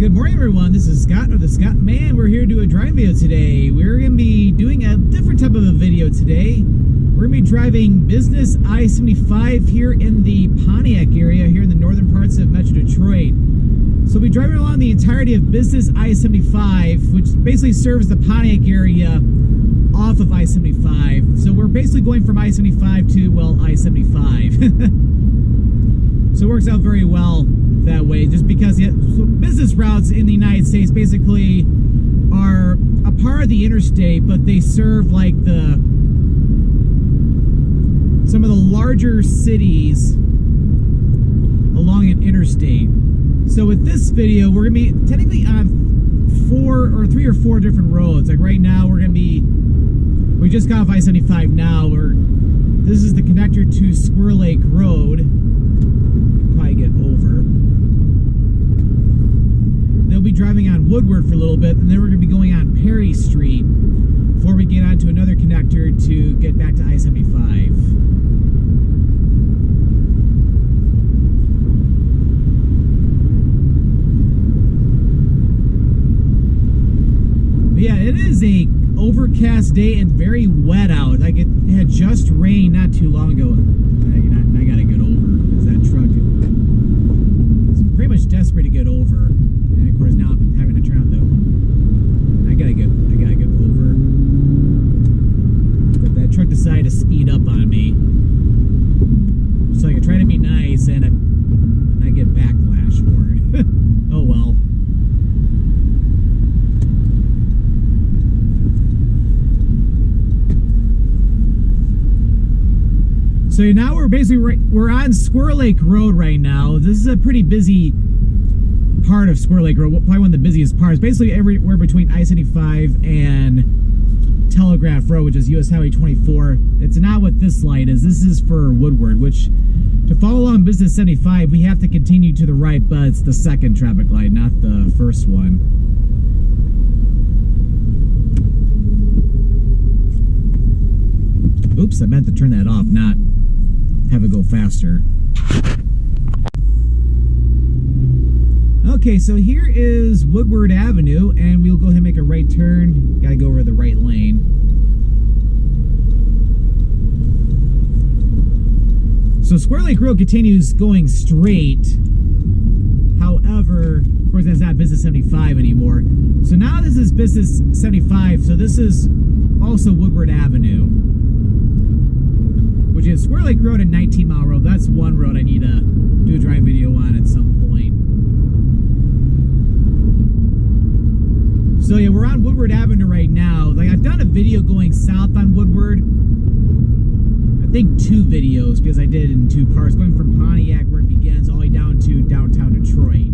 Good morning, everyone. This is Scott, or the Scott Man. We're here to do a drive video today. We're going to be doing a different type of a video today. We're going to be driving business I-75 here in the Pontiac area, here in the northern parts of Metro Detroit. So we'll be driving along the entirety of business I-75, which basically serves the Pontiac area off of I-75. So we're basically going from I-75 to, well, I-75. So it works out very well that way, just because business routes in the United States basically are a part of the interstate, but they serve like some of the larger cities along an interstate. So with this video, we're gonna be technically on three or four different roads. Like right now, we just got off I-75 now. This is the connector to Squirrel Lake Road. Probably get over. They'll be driving on Woodward for a little bit, and then we're going to be going on Perry Street before we get onto another connector to get back to I-75. But yeah, it is a overcast day and very wet out. Like it had just rained not too long ago. And I gotta get over because that truck is pretty much desperate to get over. And of course now I'm having to turn on I gotta get over. But that truck decided to speed up on me. So I try to be nice and I get backlash for it. Oh well. So now we're on Squirrel Lake Road right now. This is a pretty busy part of Squirrel Lake Road, probably one of the busiest parts. Basically everywhere between I-75 and Telegraph Road, which is US Highway 24. It's not what this light is. This is for Woodward, which to follow along Business 75, we have to continue to the right, but it's the second traffic light, not the first one. Oops, I meant to turn that off, not have it go faster. Okay, so here is Woodward Avenue, and we'll go ahead and make a right turn. Gotta go over the right lane. So Squirrel Lake Road continues going straight. However, of course, that's not Business 75 anymore. So now this is Business 75, so this is also Woodward Avenue, which is Squirrel Lake Road and 19 Mile Road. That's one road I need to do a drive video on at some point. So yeah, we're on Woodward Avenue right now. Like I've done a video going south on Woodward. I think 2 videos, because I did it in 2 parts, going from Pontiac where it begins all the way down to downtown Detroit.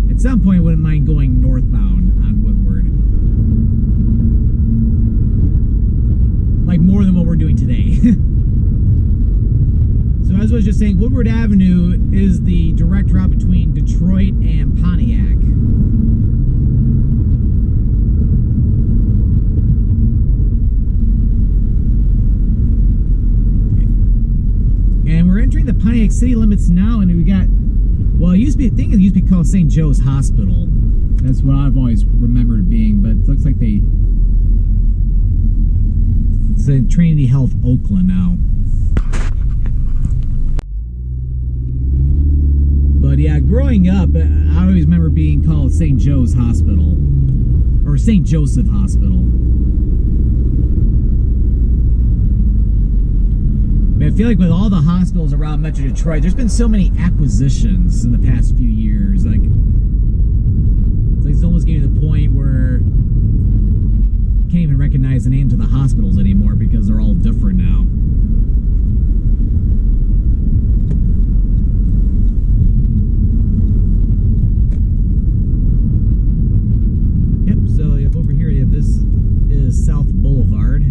At some point I wouldn't mind going northbound on Woodward. Like more than what we're doing today. So as I was just saying, Woodward Avenue is the direct route between Detroit and Pontiac. And we're entering the Pontiac city limits now, and we got, well, it used to be, I think it used to be called St. Joe's Hospital. That's what I've always remembered it being, but it looks like it's in Trinity Health Oakland now. But yeah, growing up, I always remember being called St. Joe's Hospital, or St. Joseph Hospital. I feel like with all the hospitals around Metro Detroit, there's been so many acquisitions in the past few years. Like it's almost getting to the point where you can't even recognize the names of the hospitals anymore because they're all different now. Yep, so over here, this is South Boulevard.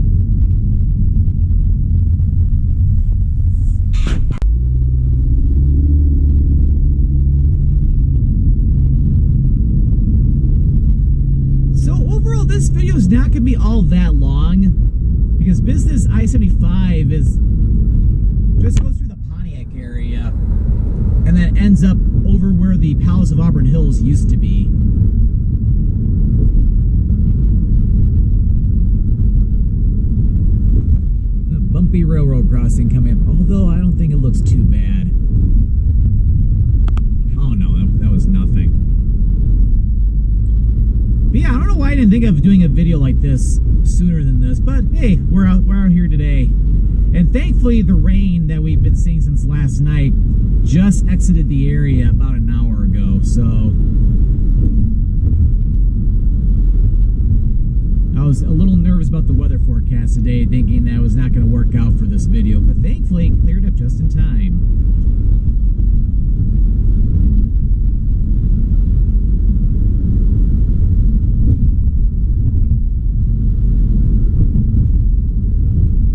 This video is not going to be all that long because business I-75 just goes through the Pontiac area and then ends up over where the Palace of Auburn Hills used to be. A bumpy railroad crossing coming up, although I don't think it looks too bad. Oh no, that was nothing. But yeah, I don't know why I didn't think of doing a video like this sooner than this, but hey, we're out here today. And thankfully, the rain that we've been seeing since last night just exited the area about an hour ago, so I was a little nervous about the weather forecast today, thinking that was not going to work out for this video, but thankfully it cleared up just in time.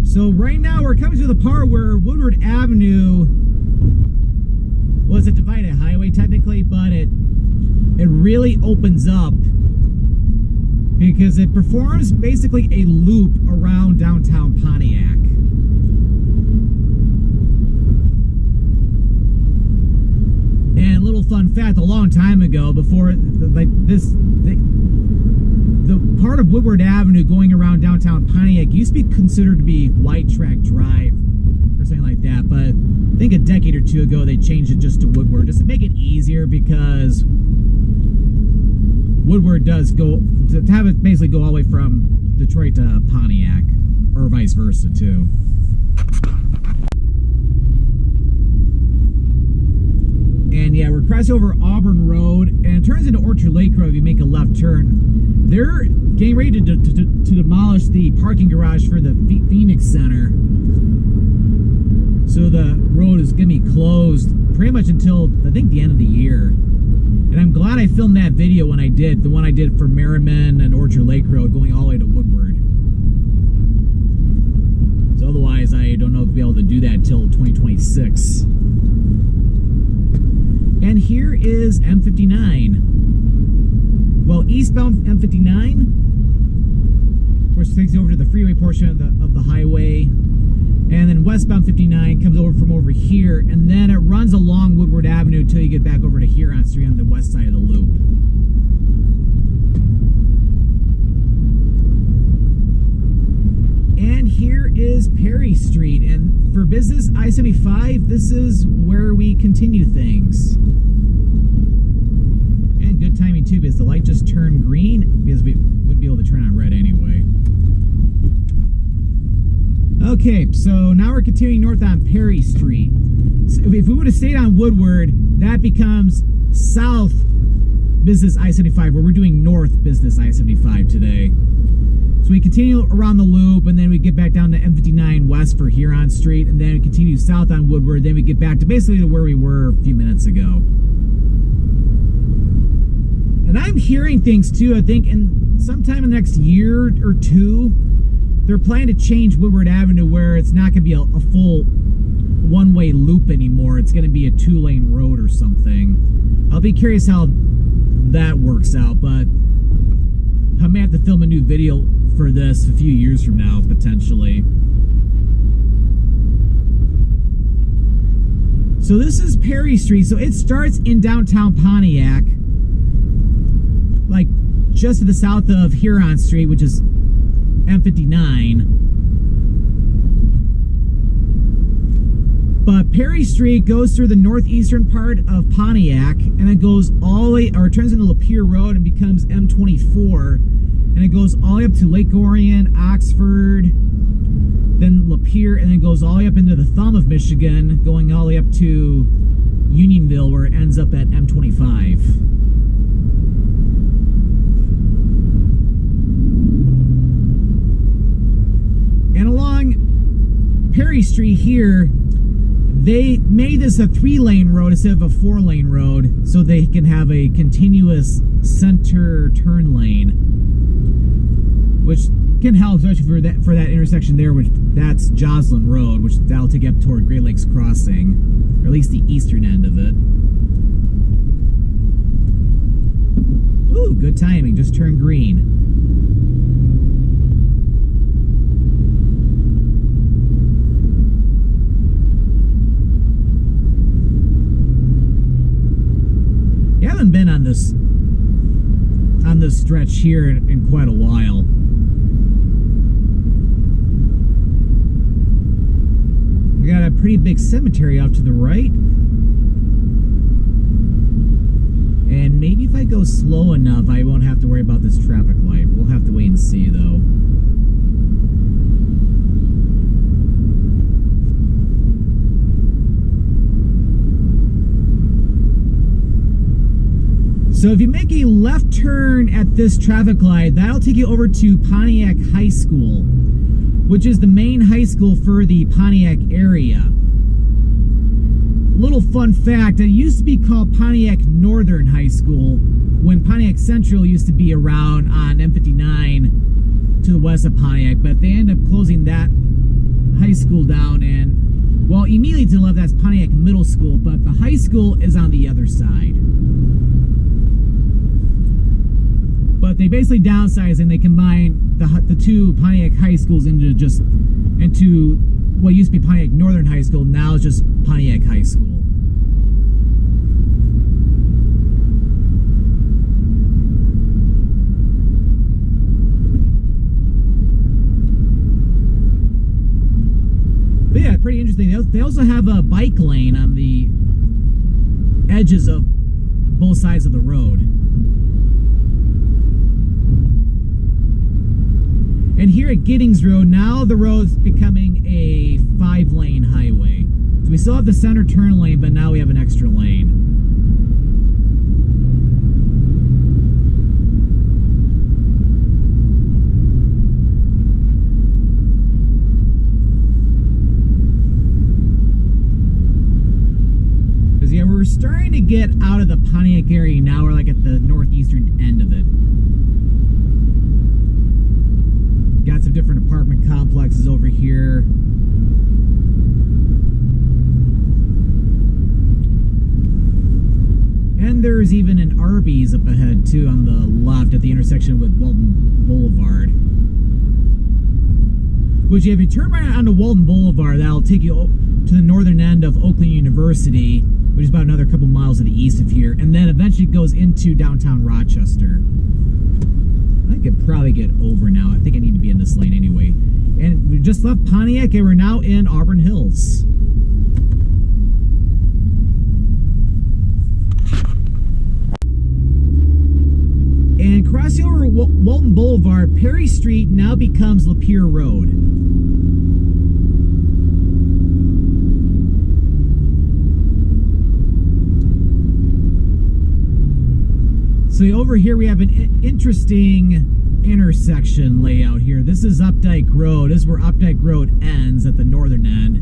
So right now we're coming to the part where Woodward Avenue was a divided highway technically, but it really opens up because it performs basically a loop around downtown Pontiac. And a little fun fact, a long time ago, before the part of Woodward Avenue going around downtown Pontiac used to be considered to be White Track Drive or something like that, but I think a decade or two ago they changed it just to Woodward, just to make it easier, because Woodward does go to have it basically go all the way from Detroit to Pontiac, or vice versa too. And yeah, we're crossing over Auburn Road, and it turns into Orchard Lake Road if you make a left turn. They're getting ready to demolish the parking garage for the Phoenix Center. So the road is going to be closed pretty much until, I think, the end of the year. And I'm glad I filmed that video when I did, the one I did for Merriman and Orchard Lake Road going all the way to Woodward. So otherwise, I don't know if I'll be able to do that until 2026. And here is M59. Well, eastbound M59, of course, takes you over to the freeway portion of the highway. And then westbound 59 comes over from over here, and then it runs along Woodward Avenue until you get back over to Huron Street on the west side of the loop. And here is Perry Street, and for business I-75, this is where we continue things. And good timing too, because the light just turned green, because we wouldn't be able to turn on red anyway. Okay, so now we're continuing north on Perry Street. So if we would have stayed on Woodward, that becomes south business I-75, where we're doing north business I-75 today. So we continue around the loop, and then we get back down to M59 west for Huron Street, and then we continue south on Woodward, then we get back to basically to where we were a few minutes ago. And I'm hearing things too, I think in sometime in the next year or two, they're planning to change Woodward Avenue where it's not going to be a full one-way loop anymore. It's going to be a two-lane road or something. I'll be curious how that works out, but I may have to film a new video for this a few years from now, potentially. So this is Perry Street. So it starts in downtown Pontiac, like just to the south of Huron Street, which is M59. But Perry Street goes through the northeastern part of Pontiac, and it goes all the way, or it turns into Lapeer Road and becomes M24, and it goes all the way up to Lake Orion, Oxford, then Lapeer, and then goes all the way up into the thumb of Michigan, going all the way up to Unionville, where it ends up at M25. And along Perry Street here, they made this a 3-lane road instead of a 4-lane road, so they can have a continuous center turn lane, which can help, especially for that intersection there, which that's Joslyn Road, which that'll take you up toward Great Lakes Crossing, or at least the eastern end of it. Ooh, good timing, just turned green. haven't been on this stretch here in quite a while. We got a pretty big cemetery off to the right. And maybe if I go slow enough, I won't have to worry about this traffic light. We'll have to wait and see, though. So if you make a left turn at this traffic light, that'll take you over to Pontiac High School, which is the main high school for the Pontiac area. Little fun fact, it used to be called Pontiac Northern High School when Pontiac Central used to be around on M59 to the west of Pontiac, but they ended up closing that high school down, and well, immediately to the left that's Pontiac Middle School, but the high school is on the other side. But they basically downsized and they combined the two Pontiac high schools into what used to be Pontiac Northern High School, now it's just Pontiac High School. But yeah, pretty interesting. They also have a bike lane on the edges of both sides of the road. And here at Giddings Road, now the road's becoming a 5-lane highway. So we still have the center turn lane, but now we have an extra lane. Because yeah, we're starting to get out of the Pontiac area now. We're like at the northeastern end of it. Got some different apartment complexes over here. And there's even an Arby's up ahead too on the left at the intersection with Walton Blvd. Which if you turn right onto Walton Blvd, that'll take you to the northern end of Oakland University, which is about another couple miles to the east of here, and then eventually goes into downtown Rochester. I could probably get over now. I think I need to be in this lane anyway. And we just left Pontiac and we're now in Auburn Hills. And crossing over Walton Blvd, Perry Street now becomes Lapeer Road. So over here we have an interesting intersection layout here. This is Updike Road. This is where Updike Road ends at the northern end.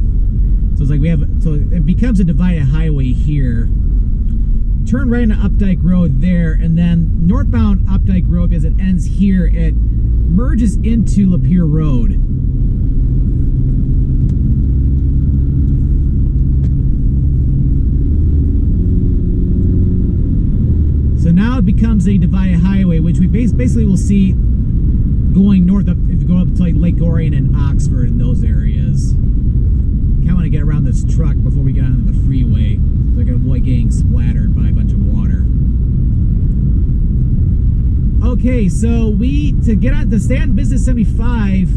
So it's like so it becomes a divided highway here. Turn right into Updike Road there, and then northbound Updike Road, because it ends here, it merges into Lapeer Road. So now it becomes a divided highway, which we basically will see going north up, if you go up to like Lake Orion and Oxford and those areas. Kind of want to get around this truck before we get onto the freeway, so I can avoid getting splattered by a bunch of water. Okay, so to get on to stay on Business 75,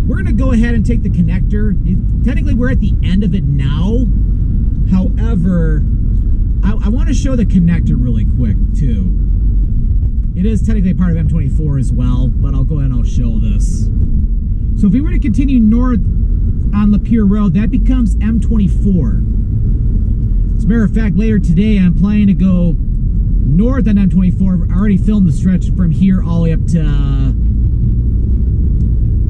we're gonna go ahead and take the connector. Technically, we're at the end of it now. However, I want to show the connector really quick too. It is technically part of M24 as well, but I'll go ahead and I'll show this. So if we were to continue north on Lapeer Road, that becomes M24. As a matter of fact, later today I'm planning to go north on M24. I already filmed the stretch from here all the way up to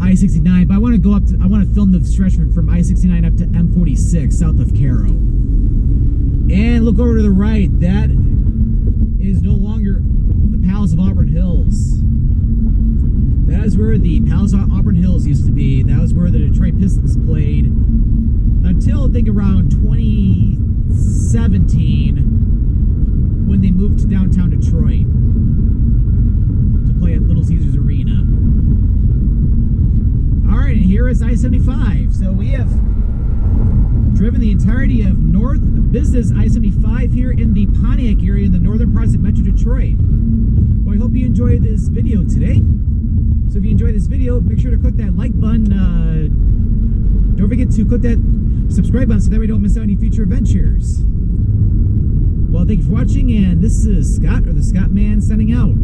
I-69, but I want to film the stretch from I-69 up to M46 south of Cairo. And look over to the right, that is no longer the Palace of Auburn Hills. That is where the Palace of Auburn Hills used to be. That was where the Detroit Pistons played until I think around 2017 when they moved to downtown Detroit to play at Little Caesars Arena. Alright, and here is I-75. So we have driven the entirety of North Business I-75 here in the Pontiac area in the northern parts of Metro Detroit. Well, I hope you enjoyed this video today. So if you enjoyed this video, make sure to click that like button. Don't forget to click that subscribe button so that we don't miss out any future adventures. Well, thank you for watching, and this is Scott, or the Scott Man, signing out.